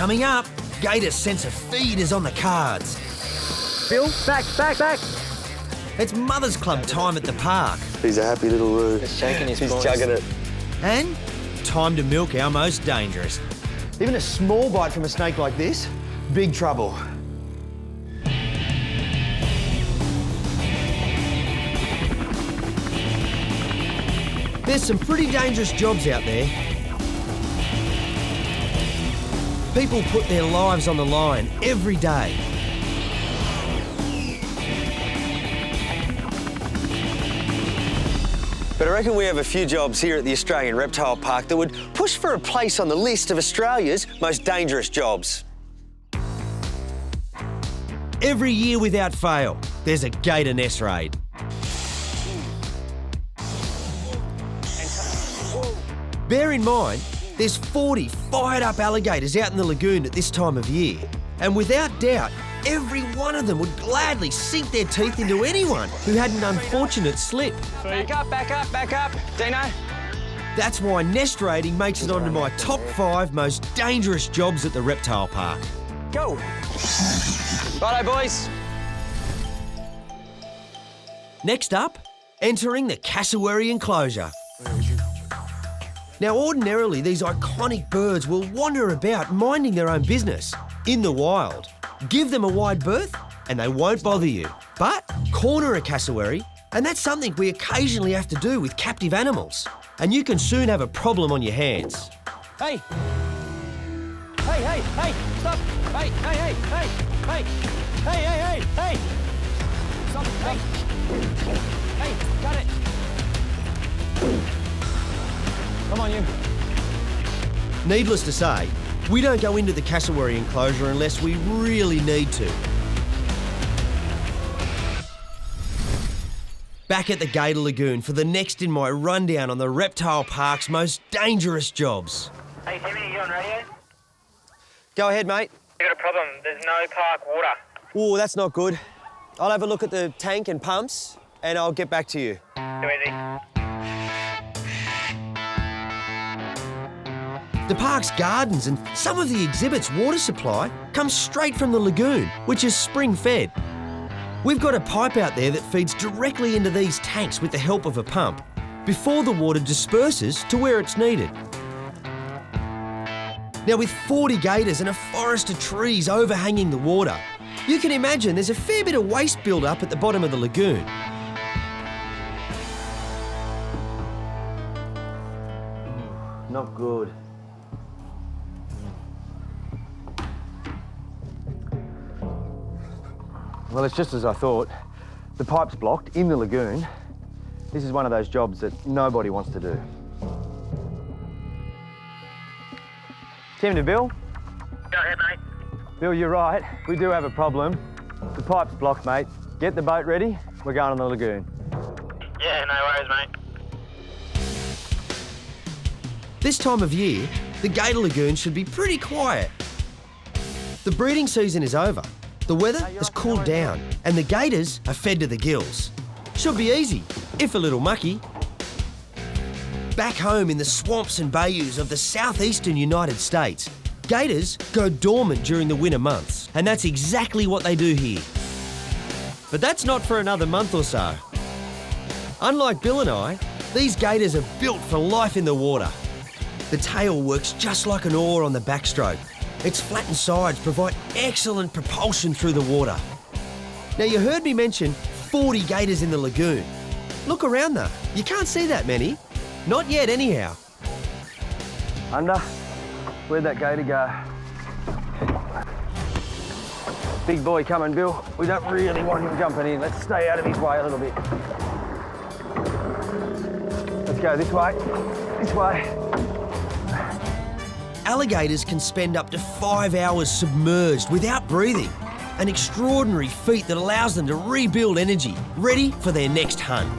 Coming up, Gator's sense of feed is on the cards. Bill, back. It's Mother's Club time at the park. He's a happy little roo. He's shaking his He's paws. chugging it. And time to milk our most dangerous. Even a small bite from a snake like this, big trouble. There's some pretty dangerous jobs out there. People put their lives on the line every day. But I reckon we have a few jobs here at the Australian Reptile Park that would push for a place on the list of Australia's most dangerous jobs. Every year without fail, there's a gator nest raid. Bear in mind, there's 40 fired-up alligators out in the lagoon at this time of year. And without doubt, every one of them would gladly sink their teeth into anyone who had an unfortunate slip. Back up, Dino. That's why nest raiding makes it onto my top 5 most dangerous jobs at the reptile park. Go. Righto, boys. Next up, entering the cassowary enclosure. Now, ordinarily, these iconic birds will wander about minding their own business in the wild. Give them a wide berth and they won't bother you. But corner a cassowary, and that's something we occasionally have to do with captive animals. And you can soon have a problem on your hands. Hey, stop. Hey. Stop, Hey, got it. Come on, you. Needless to say, we don't go into the cassowary enclosure unless we really need to. Back at the Gator Lagoon for the next in my rundown on the reptile park's most dangerous jobs. Hey Timmy, you on radio? Go ahead, mate. You got a problem, there's no park water. Oh, that's not good. I'll have a look at the tank and pumps and I'll get back to you. Too easy. The park's gardens and some of the exhibit's water supply comes straight from the lagoon, which is spring-fed. We've got a pipe out there that feeds directly into these tanks with the help of a pump before the water disperses to where it's needed. Now, with 40 gators and a forest of trees overhanging the water, you can imagine there's a fair bit of waste build-up at the bottom of the lagoon. Not good. Well, it's just as I thought. The pipe's blocked in the lagoon. This is one of those jobs that nobody wants to do. Tim to Bill. Go ahead, mate. Bill, you're right. We do have a problem. The pipe's blocked, mate. Get the boat ready. We're going on the lagoon. Yeah, no worries, mate. This time of year, the Gator Lagoon should be pretty quiet. The breeding season is over. The weather has cooled down and the gators are fed to the gills. Should be easy, if a little mucky. Back home in the swamps and bayous of the southeastern United States, gators go dormant during the winter months, and that's exactly what they do here. But that's not for another month or so. Unlike Bill and I, these gators are built for life in the water. The tail works just like an oar on the backstroke. Its flattened sides provide excellent propulsion through the water. Now, you heard me mention 40 gators in the lagoon. Look around though, you can't see that many. Not yet anyhow. Under. Where'd that gator go? Big boy coming, Bill. We don't really want him jumping in. Let's stay out of his way a little bit. Let's go this way. This way. Alligators can spend up to 5 hours submerged without breathing, an extraordinary feat that allows them to rebuild energy, ready for their next hunt.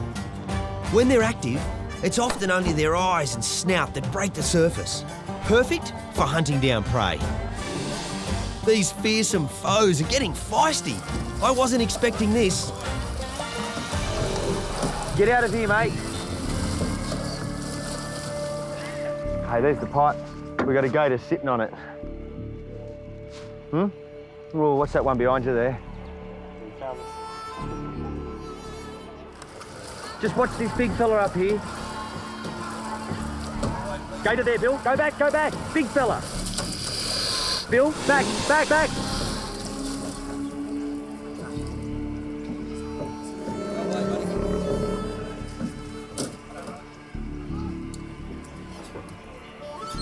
When they're active, it's often only their eyes and snout that break the surface, perfect for hunting down prey. These fearsome foes are getting feisty. I wasn't expecting this. Get out of here, mate. Hey, there's the pipe. We got a gator sitting on it. Oh, what's that one behind you there? Just watch this big fella up here. Go to there, Bill. Go back, go back. Big fella. Bill, back, back, back.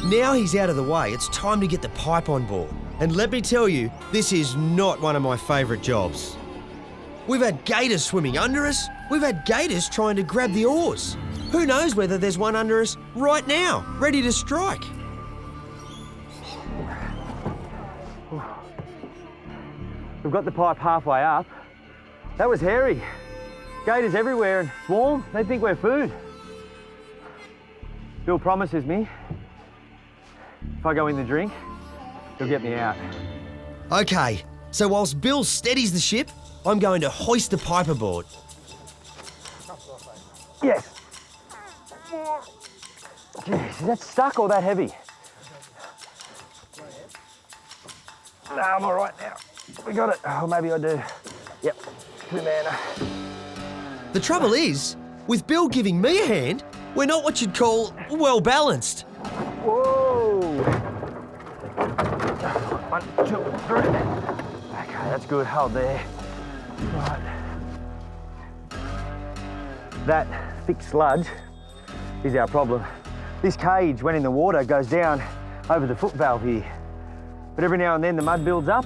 Now he's out of the way, it's time to get the pipe on board. And let me tell you, this is not one of my favourite jobs. We've had gators swimming under us. We've had gators trying to grab the oars. Who knows whether there's one under us right now, ready to strike. We've got the pipe halfway up. That was hairy. Gators everywhere and swarm. They think we're food. Bill promises me if I go in the drink, he'll get me out. Okay, so whilst Bill steadies the ship, I'm going to hoist the pipe aboard. Yes. Jeez, is that stuck or that heavy? No, I'm all right now. We got it. Oh, maybe I do. Yep, two-manner. The trouble is, with Bill giving me a hand, we're not what you'd call well-balanced. Whoa! 1, 2, 3. Okay, that's good. Hold there. Right. That thick sludge is our problem. This cage, when in the water, goes down over the foot valve here. But every now and then the mud builds up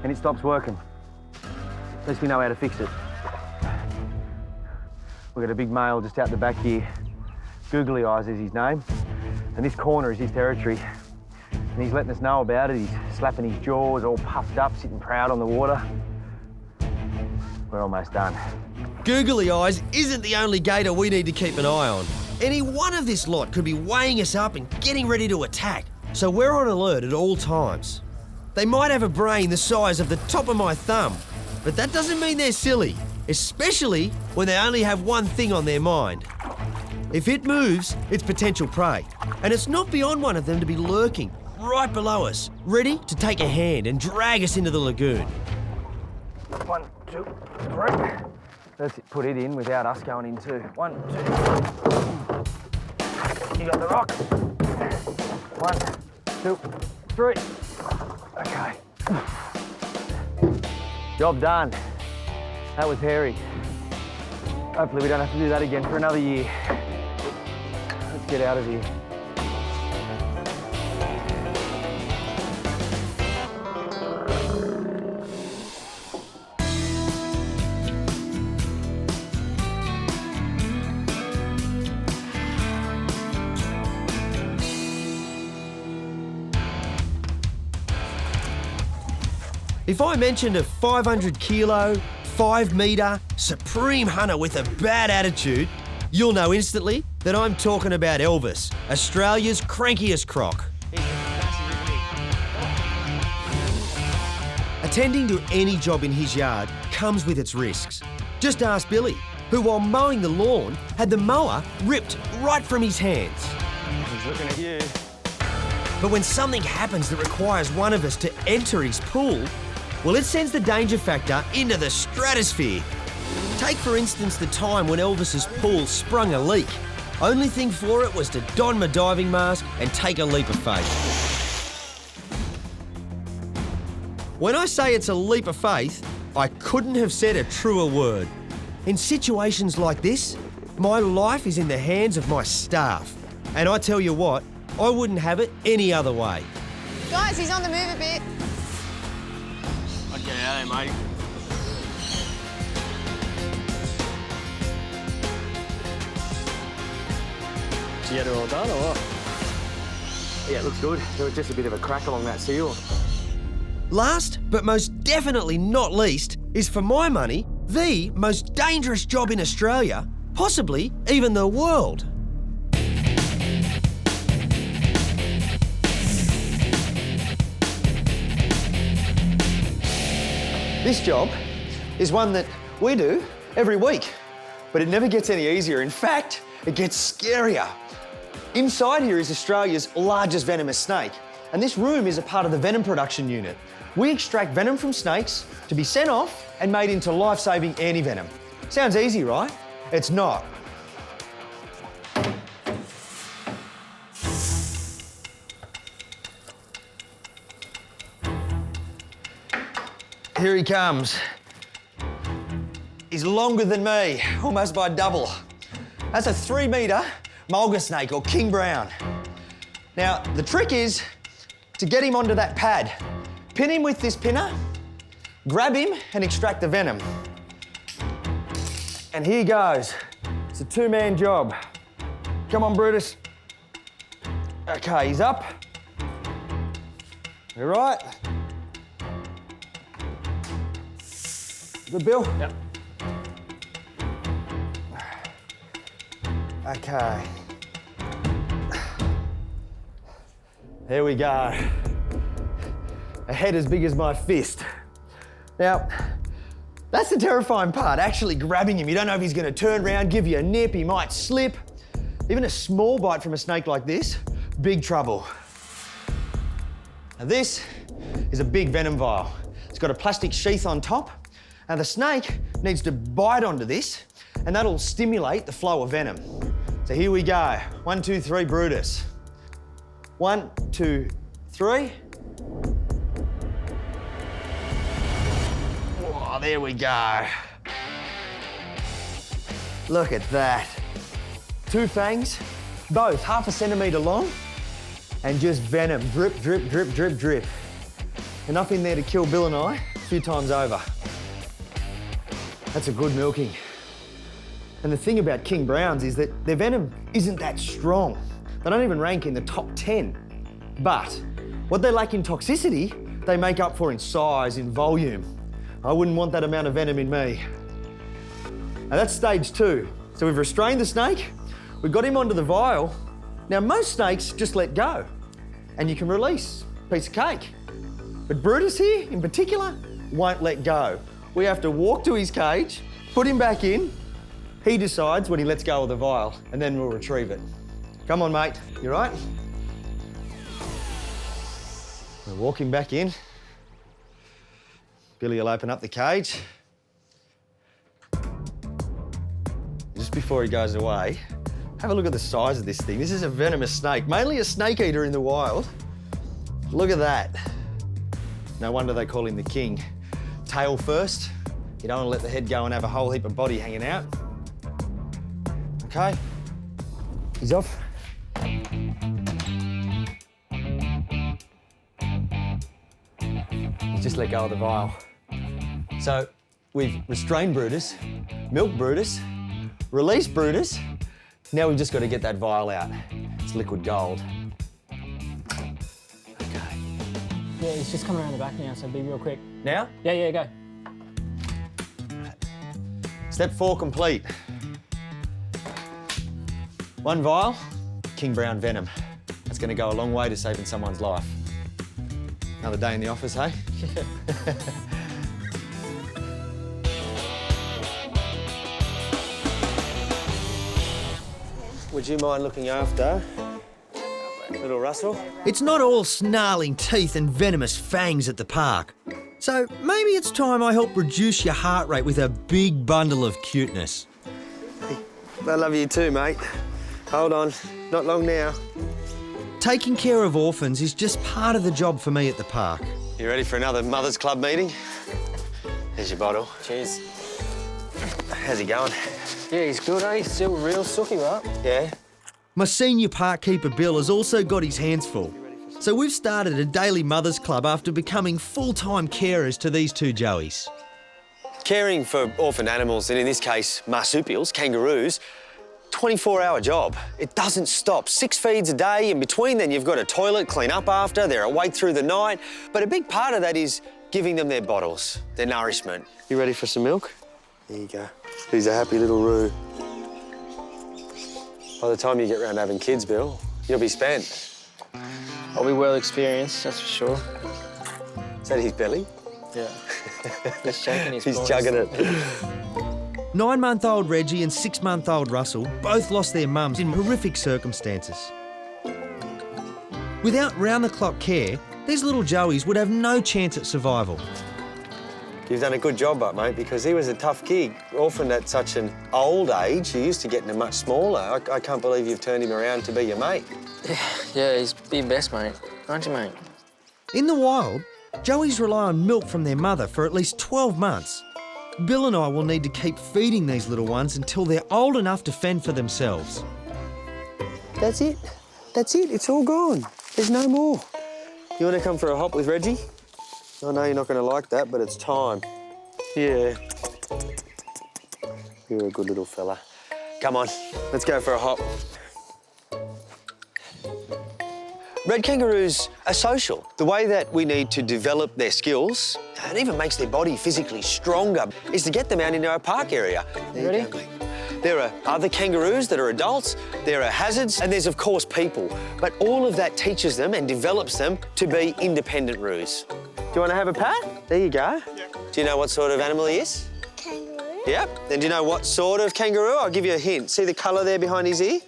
and it stops working. At least we know how to fix it. We've got a big male just out the back here. Googly Eyes is his name. And this corner is his territory. And he's letting us know about it. He's slapping his jaws, all puffed up, sitting proud on the water. We're almost done. Googly Eyes isn't the only gator we need to keep an eye on. Any one of this lot could be weighing us up and getting ready to attack, so we're on alert at all times. They might have a brain the size of the top of my thumb, but that doesn't mean they're silly, especially when they only have one thing on their mind. If it moves, it's potential prey, and it's not beyond one of them to be lurking right below us, ready to take a hand and drag us into the lagoon. 1, 2, 3. Let's put it in without us going in too. 1, 2. You got the rock. 1, 2, 3. Okay. Job done. That was hairy. Hopefully we don't have to do that again for another year. Let's get out of here. If I mentioned a 500 kilo, 5 metre, supreme hunter with a bad attitude, you'll know instantly that I'm talking about Elvis, Australia's crankiest croc. Attending to any job in his yard comes with its risks. Just ask Billy, who while mowing the lawn had the mower ripped right from his hands. He's looking at you. But when something happens that requires one of us to enter his pool, well, it sends the danger factor into the stratosphere. Take, for instance, the time when Elvis's pool sprung a leak. Only thing for it was to don my diving mask and take a leap of faith. When I say it's a leap of faith, I couldn't have said a truer word. In situations like this, my life is in the hands of my staff. And I tell you what, I wouldn't have it any other way. Guys, he's on the move a bit. I'd get out of there, mate. Did you get it all done or what? Yeah, it looks good. There was just a bit of a crack along that seal. Last, but most definitely not least, is for my money, the most dangerous job in Australia, possibly even the world. This job is one that we do every week, but it never gets any easier. In fact, it gets scarier. Inside here is Australia's largest venomous snake, and this room is a part of the venom production unit. We extract venom from snakes to be sent off and made into life-saving anti-venom. Sounds easy, right? It's not. Here he comes. He's longer than me, almost by double. That's a 3-metre mulga snake, or king brown. Now, the trick is to get him onto that pad. Pin him with this pinner, grab him and extract the venom. And here goes. It's a 2-man job. Come on, Brutus. Okay, he's up. You right? Good, Bill? Yep. Okay. Here we go. A head as big as my fist. Now, that's the terrifying part, actually grabbing him. You don't know if he's going to turn around, give you a nip, he might slip. Even a small bite from a snake like this, big trouble. Now this is a big venom vial. It's got a plastic sheath on top. Now the snake needs to bite onto this and that'll stimulate the flow of venom. So here we go. 1, 2, 3, Brutus. 1, 2, 3. Oh, there we go. Look at that. 2 fangs, both 1/2 centimetre long, and just venom. Drip, drip, drip, drip, drip. Enough in there to kill Bill and I a few times over. That's a good milking. And the thing about king browns is that their venom isn't that strong. They don't even rank in the top 10. But what they lack in toxicity, they make up for in size, in volume. I wouldn't want that amount of venom in me. Now that's stage 2. So we've restrained the snake, we've got him onto the vial. Now most snakes just let go and you can release. Piece of cake. But Brutus here, in particular, won't let go. We have to walk to his cage, put him back in. He decides when he lets go of the vial, and then we'll retrieve it. Come on, mate. You right? We'll walk him back in. Billy will open up the cage. Just before he goes away, have a look at the size of this thing. This is a venomous snake, mainly a snake eater in the wild. Look at that. No wonder they call him the king. Tail first. You don't want to let the head go and have a whole heap of body hanging out. Okay, he's off. He's just let go of the vial. So we've restrained Brutus, milked Brutus, released Brutus. Now we've just got to get that vial out. It's liquid gold. Okay. Yeah, he's just coming around the back now, so be real quick. Now? Yeah, go. Step 4 complete. 1 vial, king brown venom. That's going to go a long way to saving someone's life. Another day in the office, hey? Would you mind looking after little Russell? It's not all snarling teeth and venomous fangs at the park. So maybe it's time I help reduce your heart rate with a big bundle of cuteness. I love you too, mate. Hold on, not long now. Taking care of orphans is just part of the job for me at the park. You ready for another Mothers Club meeting? Here's your bottle. Cheers. How's he going? Yeah, he's good, eh? He's still real sooky, right? Yeah? My senior park keeper Bill has also got his hands full. So we've started a daily Mothers Club after becoming full-time carers to these 2 joeys. Caring for orphan animals, and in this case, marsupials, kangaroos, 24-hour job. It doesn't stop. 6 feeds a day. In between, then you've got to toilet, clean up after. They're awake through the night. But a big part of that is giving them their bottles, their nourishment. You ready for some milk? There you go. He's a happy little roo. By the time you get round to having kids, Bill, you'll be spent. I'll be well experienced, that's for sure. Is that his belly? Yeah. He's shaking his He's paws. chugging it. 9-month-old Reggie and 6-month-old Russell both lost their mums in horrific circumstances. Without round-the-clock care, these little joeys would have no chance at survival. You've done a good job, mate, because he was a tough gig. Orphaned at such an old age, you used to get him much smaller. I can't believe you've turned him around to be your mate. Yeah, he's the best, mate. Aren't you, mate? In the wild, joeys rely on milk from their mother for at least 12 months. Bill and I will need to keep feeding these little ones until they're old enough to fend for themselves. That's it. That's it. It's all gone. There's no more. You want to come for a hop with Reggie? I know you're not going to like that, but it's time. Yeah. You're a good little fella. Come on, let's go for a hop. Red kangaroos are social. The way that we need to develop their skills, and even makes their body physically stronger, is to get them out into our park area. There you go, mate. There are other kangaroos that are adults, there are hazards, and there's, of course, people. But all of that teaches them and develops them to be independent roos. Do you want to have a pat? There you go. Yeah. Do you know what sort of animal he is? Kangaroo. Yep. Then do you know what sort of kangaroo? I'll give you a hint. See the colour there behind his ear?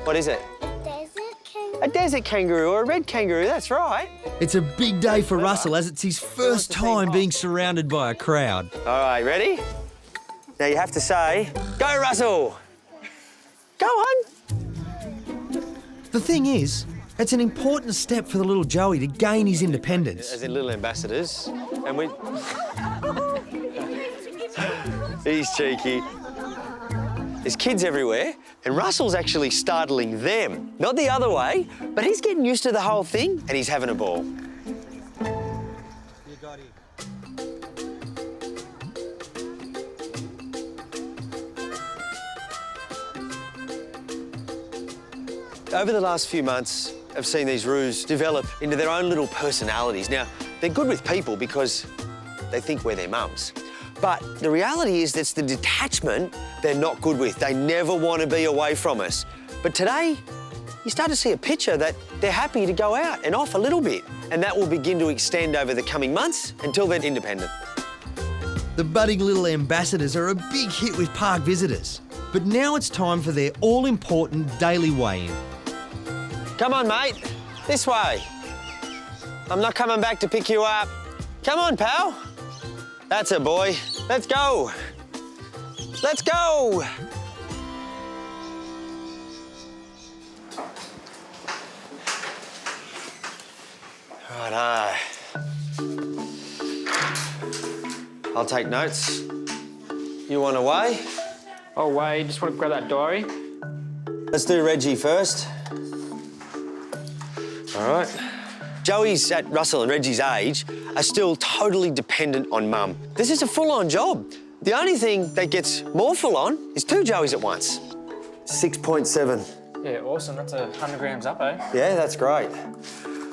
What is it? Desert kangaroo. A desert kangaroo or a red kangaroo, that's right. It's a big day for Russell as it's his first time being surrounded by a crowd. All right, ready? Now you have to say, go Russell! Go on! The thing is, it's an important step for the little joey to gain his independence. As in little ambassadors, and we... He's cheeky. There's kids everywhere, and Russell's actually startling them. Not the other way, but he's getting used to the whole thing, and he's having a ball. You got him. Over the last few months, I've seen these roos develop into their own little personalities. Now, they're good with people because they think we're their mums. But the reality is that's the detachment they're not good with. They never want to be away from us. But today, you start to see a picture that they're happy to go out and off a little bit. And that will begin to extend over the coming months until they're independent. The budding little ambassadors are a big hit with park visitors. But now it's time for their all-important daily weigh-in. Come on, mate. This way. I'm not coming back to pick you up. Come on, pal. That's it, boy. Let's go. Let's go. Righto. I'll take notes. You want to weigh? Oh, Wade, just want to grab that diary. Let's do Reggie first. All right. Joeys at Russell and Reggie's age are still totally dependent on mum. This is a full-on job. The only thing that gets more full-on is 2 Joeys at once. 6.7. Yeah, awesome. That's 100 grams up, eh? Yeah, that's great.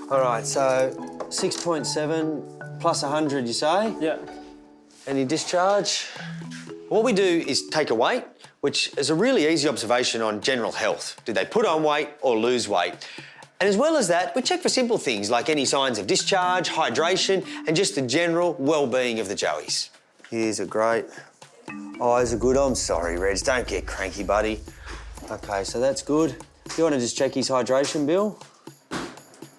All right, so 6.7 plus 100, you say? Yeah. Any discharge? What we do is take a weight, which is a really easy observation on general health. Did they put on weight or lose weight? And as well as that, we check for simple things like any signs of discharge, hydration, and just the general well-being of the joeys. Ears are great. Eyes are good. I'm sorry, Reg, don't get cranky, buddy. OK, so that's good. You want to just check his hydration, Bill?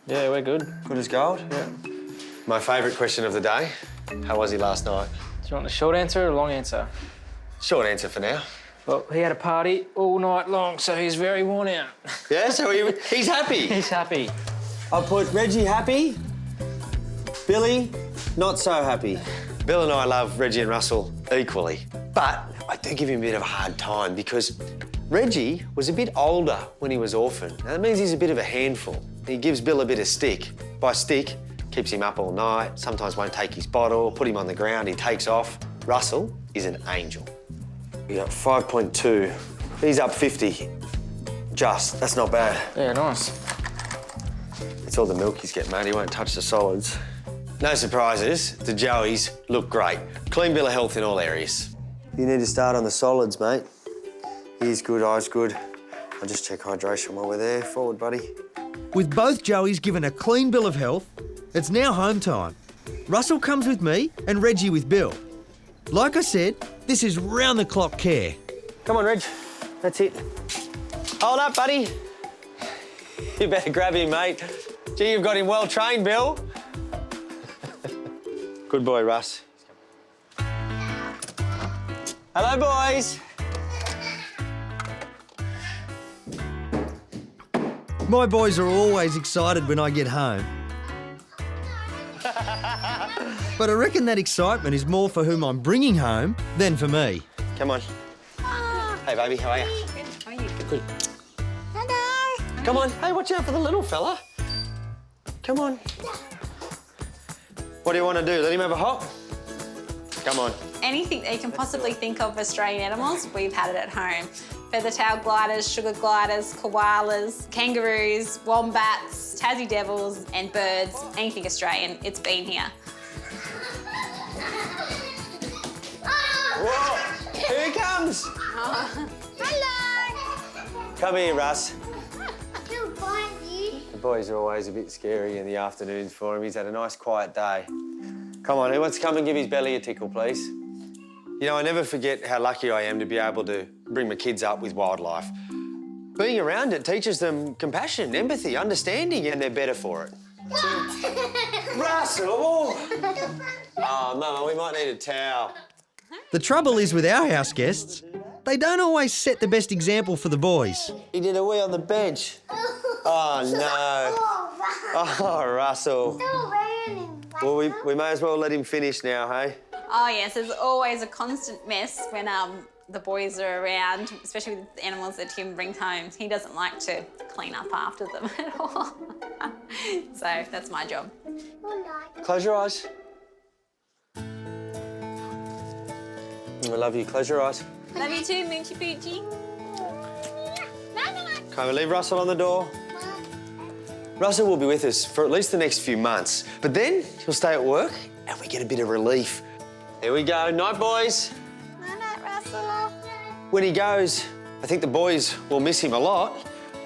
Yeah, we're good. Good as gold? Yeah. My favourite question of the day, how was he last night? Do you want the short answer or a long answer? Short answer for now. Well, he had a party all night long, so he's very worn out. Yeah, so he's happy. He's happy. I put Reggie happy, Billy not so happy. Bill and I love Reggie and Russell equally, but I do give him a bit of a hard time because Reggie was a bit older when he was orphaned. Now, that means he's a bit of a handful. He gives Bill a bit of stick. By stick, keeps him up all night, sometimes won't take his bottle, put him on the ground, he takes off. Russell is an angel. We got 5.2. He's up 50. Just, that's not bad. Yeah, nice. It's all the milk he's getting, mate. He won't touch the solids. No surprises, the joeys look great. Clean bill of health in all areas. You need to start on the solids, mate. Ears good, eyes good. I'll just check hydration while we're there. Forward, buddy. With both joeys given a clean bill of health, it's now home time. Russell comes with me and Reggie with Bill. Like I said, this is round-the-clock care. Come on, Reg. That's it. Hold up, buddy. You better grab him, mate. Gee, you've got him well trained, Bill. Good boy, Russ. Hello, boys. My boys are always excited when I get home. But I reckon that excitement is more for whom I'm bringing home than for me. Come on. Hey, baby, how are you? How are you? Good. Hello. Come on. Hey, watch out for the little fella. Come on. What do you want to do? Let him have a hop? Come on. Anything that you can possibly think of Australian animals, we've had it at home. Feather-tailed gliders, sugar gliders, koalas, kangaroos, wombats, Tassie devils and birds. Anything Australian, it's been here. Whoa! Here he comes! Hello. Come here, Russ. He'll bite you. The boys are always a bit scary in the afternoons for him. He's had a nice quiet day. Come on, who wants to come and give his belly a tickle, please? You know, I never forget how lucky I am to be able to bring my kids up with wildlife. Being around it teaches them compassion, empathy, understanding, and they're better for it. Russell! Oh, Mama, we might need a towel. The trouble is with our house guests, they don't always set the best example for the boys. He did a wee on the bench. Oh, no. Oh, Russell. Still raining. Well, we may as well let him finish now, hey? Oh yes, there's always a constant mess when the boys are around, especially with the animals that Tim brings home. He doesn't like to clean up after them at all. So that's my job. Close your eyes. I love you. Close your eyes. Love you too, Moochie Poochie. Can we leave Russell on the door? Russell will be with us for at least the next few months, but then he'll stay at work and we get a bit of relief. Here we go. Night, boys. Night, Russell. When he goes, I think the boys will miss him a lot.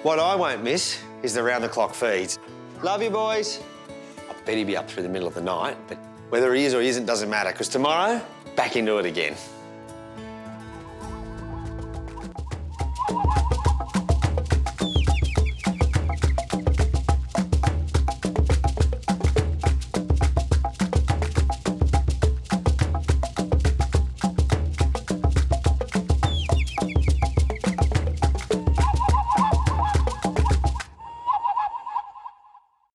What I won't miss is the round-the-clock feeds. Love you, boys. I bet he'll be up through the middle of the night, but whether he is or he isn't doesn't matter, because tomorrow, back into it again.